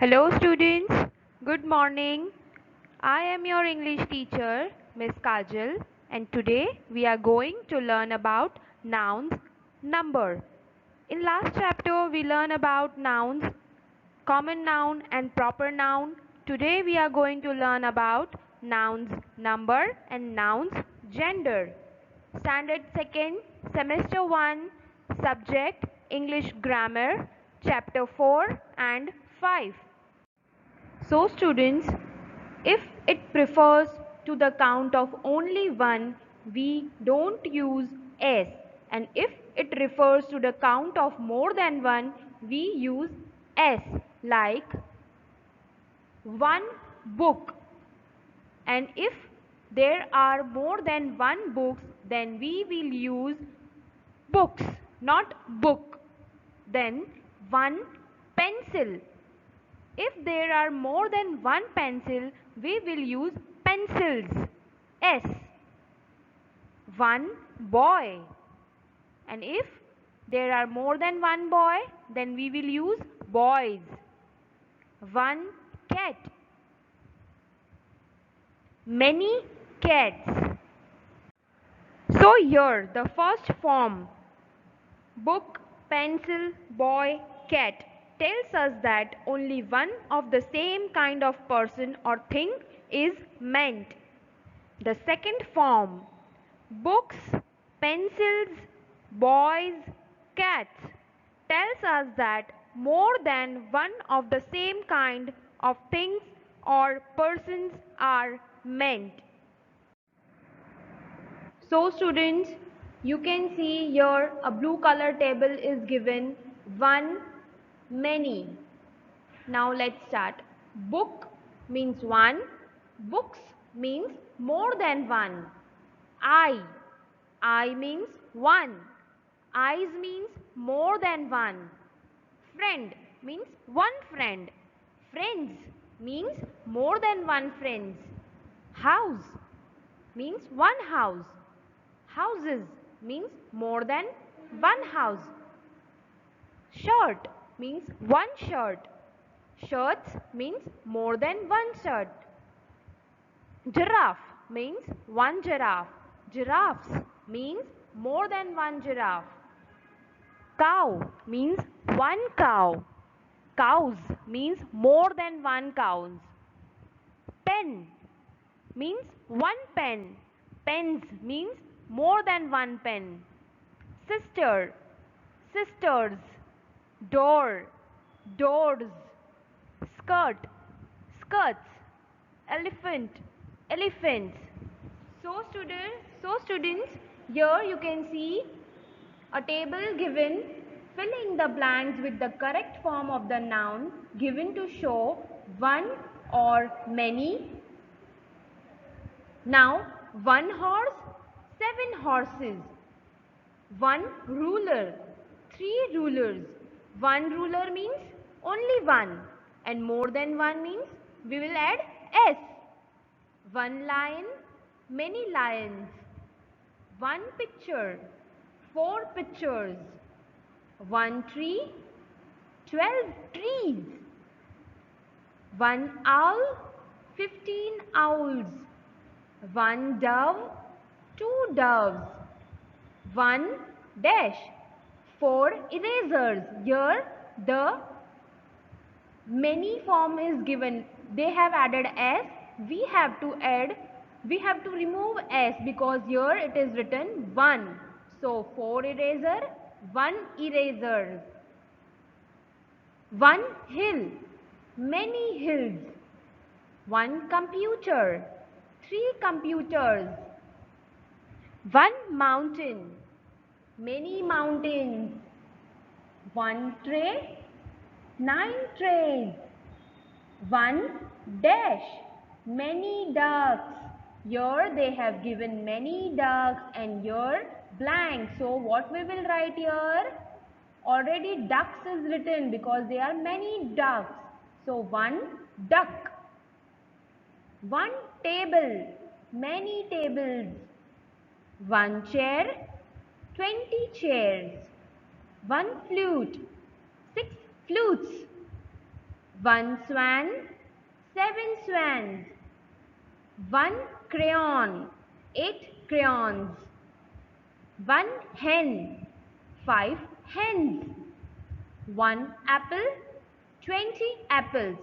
Hello students, good morning. I am your English teacher, Miss Kajal, and today we are going to learn about nouns, number. In last chapter we learned about nouns, common noun and proper noun. Today we are going to learn about nouns, number and nouns, gender. Standard 2nd, Semester 1, Subject English Grammar, Chapter 4 and 5. So students, if it prefers to the count of only one, we don't use s, and if it refers to the count of more than one, we use s, like one book. And if there are more than one books, then we will use books, not book. Then one pencil. If there are more than one pencil, we will use pencils. S. One boy. And if there are more than one boy, then we will use boys. One cat. Many cats. So here the first form, book, pencil, boy, cat, tells us that only one of the same kind of person or thing is meant. The second form, books, pencils, boys, cats, tells us that more than one of the same kind of things or persons are meant. So students, you can see here a blue color table is given, one, many. Now let's start. Book means one, books means more than one. I means one, eyes means more than one. Friend means one friend. Friends means more than one friends. House means one house. Houses means more than one house. Shirt means one shirt. Shirts means more than one shirt. Giraffe means one giraffe. Giraffes means more than one giraffe. Cow means one cow. Cows means more than one cows. Pen means one pen. Pens means more than one pen. Sister, sisters. Door, doors. Skirt, skirts. Elephant, elephants. So students, here you can see a table given. Fill in the blanks with the correct form of the noun given to show one or many. Now, one horse, seven horses. One ruler, three rulers. One ruler means only one, and more than one means we will add s. One lion, many lions. One picture, four pictures. One tree, 12 trees. One owl, 15 owls. One dove, two doves. One dash, four erasers. Here the many form is given. They have added s. We have to remove s because here it is written 1. So 4 eraser, 1 eraser. One hill, many hills. One computer, 3 computers. One mountain, many mountains. One tray, 9 trays. One dash, many ducks. Here they have given many ducks and here blank. So what we will write here? Already ducks is written because there are many ducks. So one duck. One table, many tables. One chair, 20 chairs. One flute, 6 flutes. One swan, seven swans. One crayon, eight crayons. One hen, five hens. One apple, 20 apples.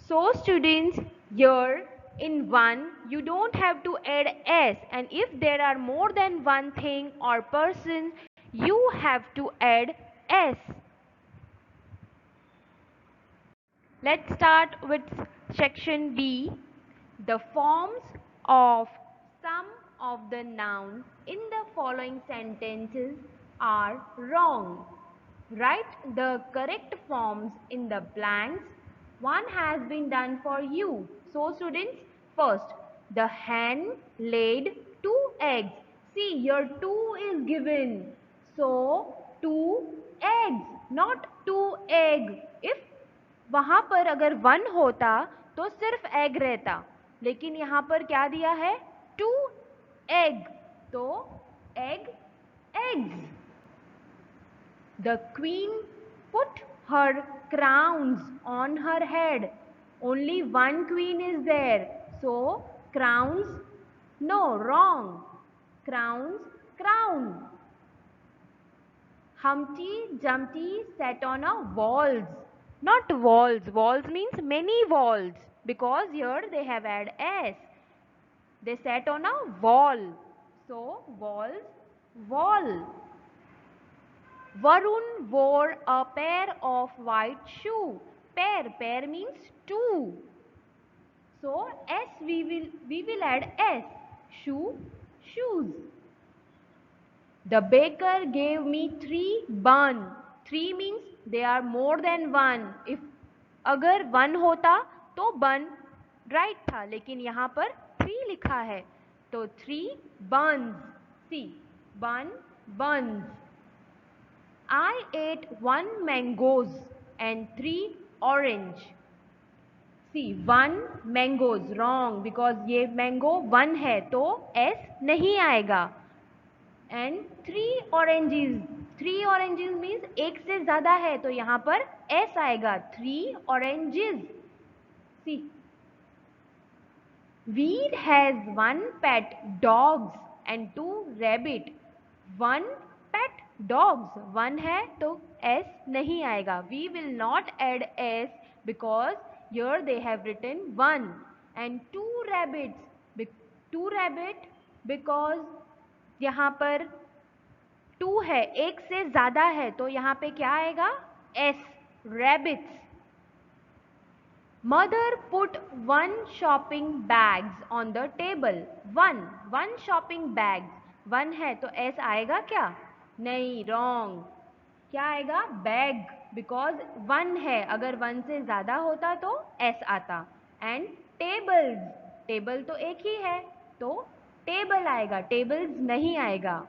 So students, here in one you don't have to add s, and if there are more than one thing or person you have to add s. Let's start with section B. The forms of some of the nouns in the following sentences are wrong. Write the correct forms in the blanks. One has been done for you. So students, first, the hen laid two eggs. See, here two is given. So, two eggs, not two egg. If वहां पर अगर one होता तो सिर्फ egg रहता, लेकिन यहां पर क्या दिया है? टू एग, तो egg, eggs. The queen put her crowns on her head. Only one queen is there. So, crowns, no, wrong. Crowns, crown. Humpty Dumpty sat on a walls. Not walls. Walls means many walls. Because here they have add s. They sat on a wall. So, walls, wall. Varun wore a pair of white shoe. Pair means two. So S we will add S. Shoe, shoes. The baker gave me 3 bun. 3 means they are more than one. If अगर 1 होता तो bun right था, लेकिन यहाँ पर 3 लिखा है, तो 3 buns. See, bun, buns. I ate 1 mangoes and 3 orange. See, 1 mangoes wrong because ये mango 1 है तो S नहीं आएगा. And 3 oranges. 3 oranges means एक से ज़्यादा है तो यहाँ पर S आएगा. 3 oranges. See, Veer has 1 pet dogs and 2 rabbit. 1 pet dogs, 1 है तो S नहीं आएगा. We will not add S because here they have written 1 and 2 rabbits. 2 rabbit because यहाँ पर 2 है, एक से ज़्यादा है तो यहाँ पे क्या आएगा? S, rabbits. Mother put 1 shopping bags on the table. 1 shopping bags. 1 है तो S आएगा क्या? नहीं, wrong. क्या आएगा? Bag. Because 1 है, अगर 1 से ज़्यादा होता तो S आता. And tables. Table तो एक ही है तो table आएगा, tables नहीं आएगा.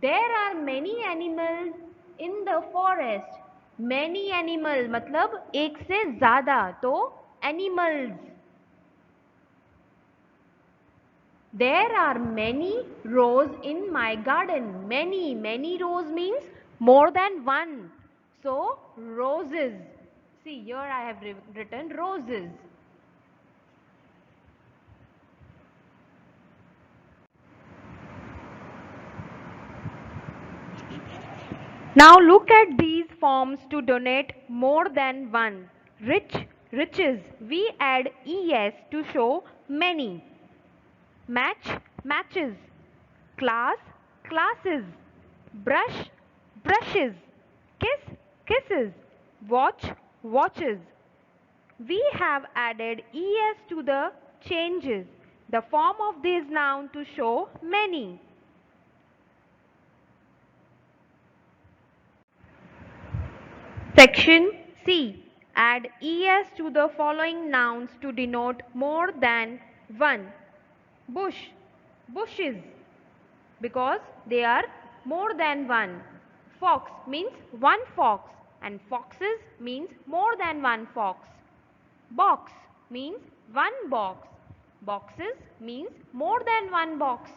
There are many animals in the forest. Many animal मतलब एक से ज़्यादा तो animals. There are many rows in my garden. Many rows means more than one. So roses. See, here I have written roses. Now look at these forms to donate more than one. Rich, riches. We add es to show many. Match, matches. Class, classes. Brush, brushes. Kiss, kisses. Watch, watches. We have added es to the changes, the form of these noun to show many. Section C. Add es to the following nouns to denote more than one. Bush, bushes, because they are more than one. Fox means one fox and foxes means more than one fox. Box means one box. Boxes means more than one box.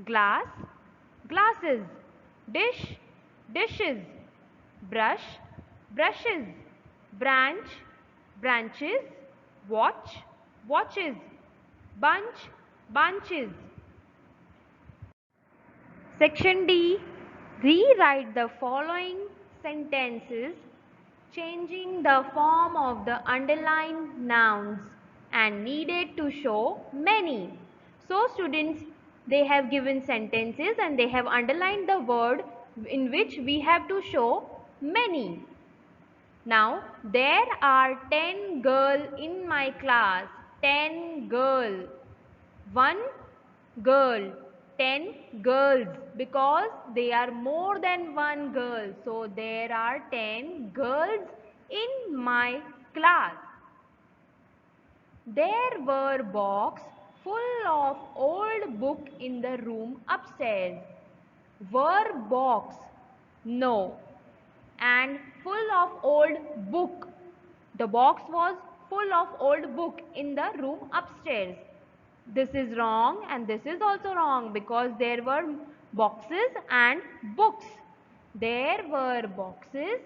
Glass, glasses. Dish, dishes. Brush, brushes. Branch, branches, watch, watches, bunch, bunches. Section D. Rewrite the following sentences changing the form of the underlined nouns and needed to show many. So students, they have given sentences and they have underlined the word in which we have to show many. Now, there are 10 girls in my class. 10 girls. 1 girl. 10 girls, because they are more than one girl. So, there are 10 girls in my class. There were boxes full of old book in the room upstairs. Were box? No. And full of old book. The box was full of old book in the room upstairs. This is wrong and this is also wrong because there were boxes and books. There were boxes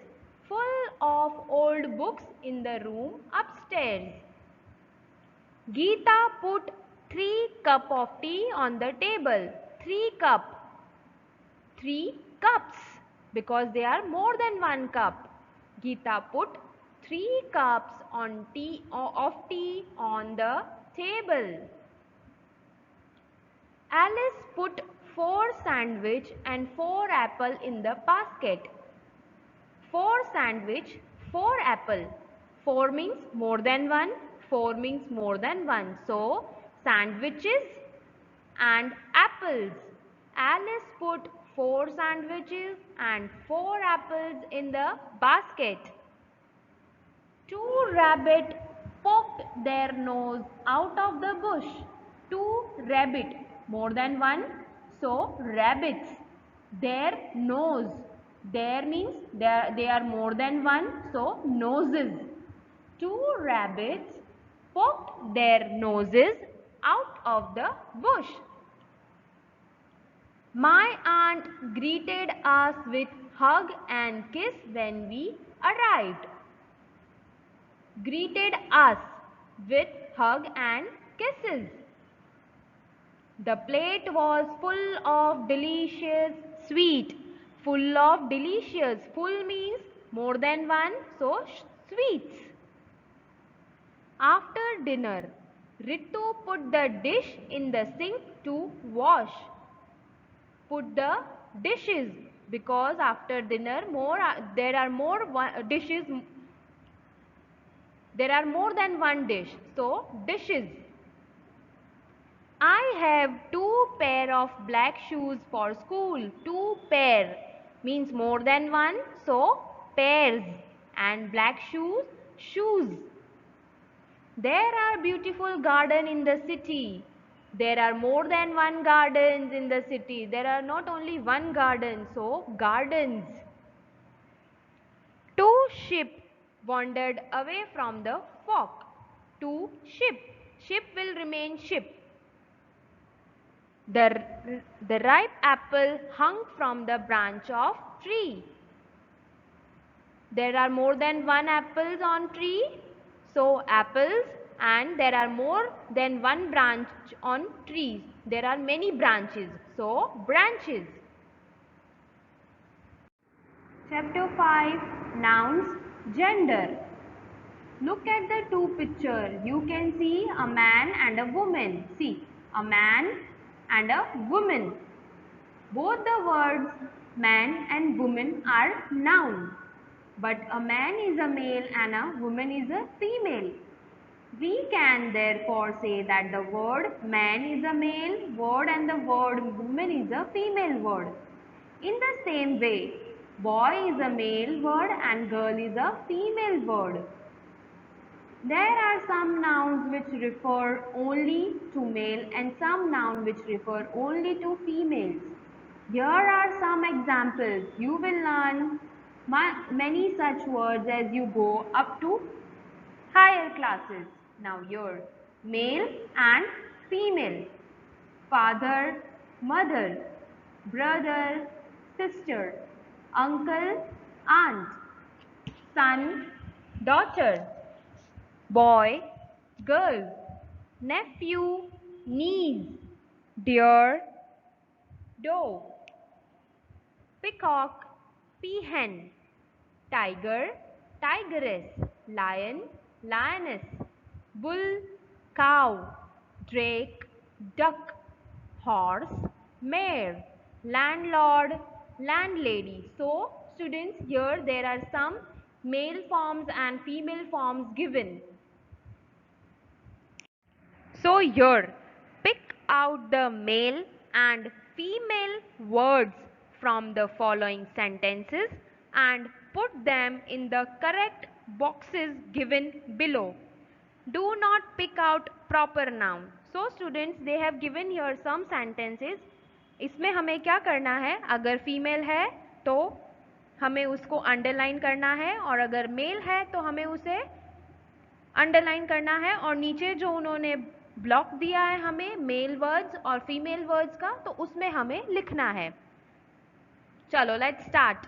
full of old books in the room upstairs. Geeta put 3 cups of tea on the table. 3 cup. 3 cups, because there are more than one cup. Geeta put 3 cups of tea on the table. Alice put 4 sandwich and 4 apple in the basket. 4 sandwich, 4 apple. 4 means more than one, 4 means more than one. So, sandwiches and apples. Alice put 4 sandwiches and 4 apples in the basket. 2 rabbits poked their nose out of the bush. 2 rabbit, more than one, so rabbits. Their nose, there means they are more than one, so noses. 2 rabbits poked their noses out of the bush. My aunt greeted us with hug and kiss when we arrived. Greeted us with hug and kisses. The plate was full of delicious sweet. Full of delicious. Full means more than one, so sweets. After dinner, Ritu put the dish in the sink to wash. Put the dishes, because after dinner there are more dishes, there are more than one dish, so dishes. I have 2 pair of black shoes for school. 2 pair means more than one, so pairs, and black shoes, shoes. There are beautiful gardens in the city. There are more than one gardens in the city. There are not only one garden, so gardens. 2 sheep wandered away from the flock. 2 sheep. Sheep will remain sheep. The ripe apple hung from the branch of tree. There are more than one apples on tree, so apples, and there are more than one branch on trees. There are many branches, so branches. Chapter 5, Nouns, Gender. Look at the 2 pictures. You can see a man and a woman. See, a man and a woman. Both the words man and woman are nouns. But a man is a male and a woman is a female. We can therefore say that the word man is a male word and the word woman is a female word. In the same way, boy is a male word and girl is a female word. There are some nouns which refer only to male and some nouns which refer only to females. Here are some examples. You will learn many such words as you go up to higher classes. Now here, male and female, father, mother, brother, sister, uncle, aunt, son, daughter. boy, girl, nephew, niece, deer, doe, peacock, peahen, tiger, tigress, lion, lioness, bull, cow, drake, duck, horse, mare, landlord, landlady. So, students, here there are some male forms and female forms given. So, here pick out the male and female words from the following sentences and put them in the correct boxes given below. Do not pick out proper noun. So students, they have given here some sentences. इसमें हमें क्या करना है? अगर female है तो हमें उसको अंडरलाइन करना है और अगर मेल है तो हमें उसे अंडरलाइन करना है और नीचे जो उन्होंने ब्लॉक दिया है हमें मेल वर्ड्स और फीमेल वर्ड्स का, तो उसमें हमें लिखना है. चलो let's start.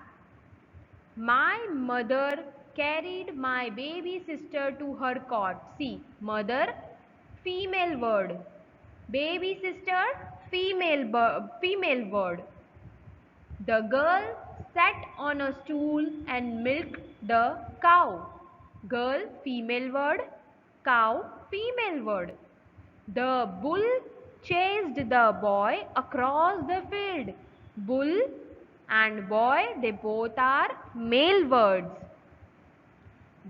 My mother carried my baby sister to her cot. See, mother, female word. Baby sister, female word. The girl sat on a stool and milked the cow. Girl, female word. Cow, female word. The bull chased the boy across the field. Bull and boy, they both are male words.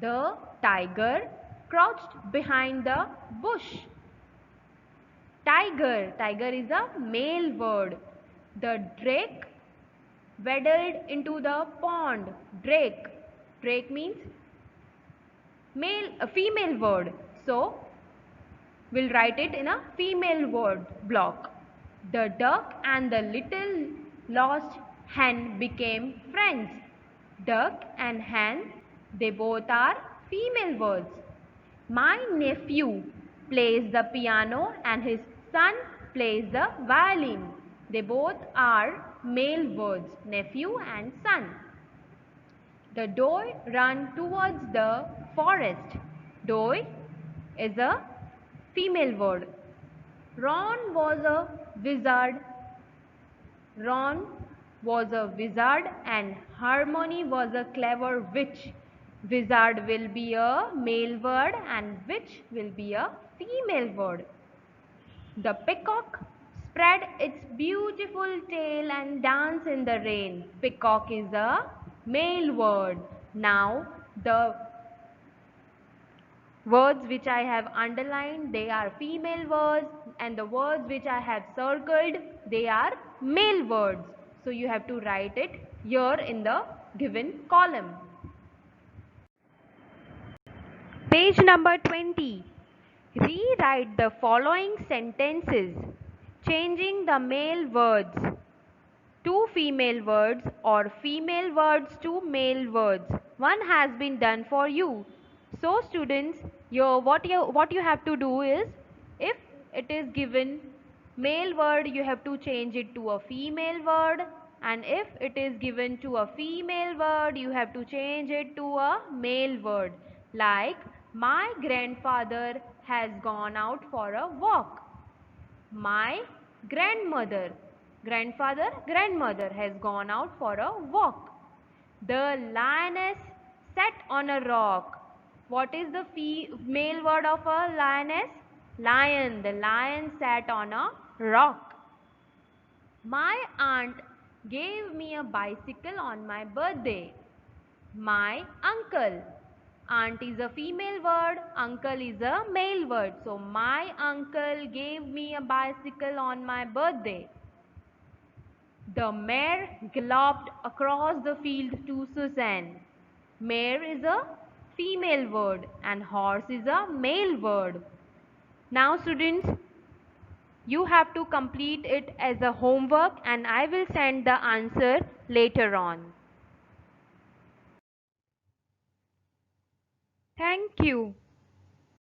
The tiger crouched behind the bush. Tiger is a male word. The drake waddled into the pond. Drake means female word. So we'll write it in a female word block. The duck and the little lost hen became friends. Duck and hen, they both are female words. My nephew plays the piano and his son plays the violin. They both are male words, nephew and son. The doe ran towards the forest. Doe is a female word. Ron was a wizard. Ron was a wizard and Harmony was a clever witch. Wizard will be a male word and witch will be a female word. The peacock spread its beautiful tail and danced in the rain. Peacock is a male word. Now the words which I have underlined, they are female words, and the words which I have circled, they are male words. So you have to write it here in the given column. Page number 20. Rewrite the following sentences, changing the male words to female words or female words to male words. One has been done for you. So students, what you have to do is, if it is given male word, you have to change it to a female word, and if it is given to a female word, you have to change it to a male word. Like, my grandfather has gone out for a walk. My grandmother has gone out for a walk. The lioness sat on a rock. What is the male word of a lioness? Lion. The lion sat on a rock. My aunt gave me a bicycle on my birthday. My uncle. Aunt is a female word, uncle is a male word. So, my uncle gave me a bicycle on my birthday. The mare galloped across the field to Suzanne. Mare is a female word and horse is a male word. Now students, you have to complete it as a homework and I will send the answer later on. Thank you.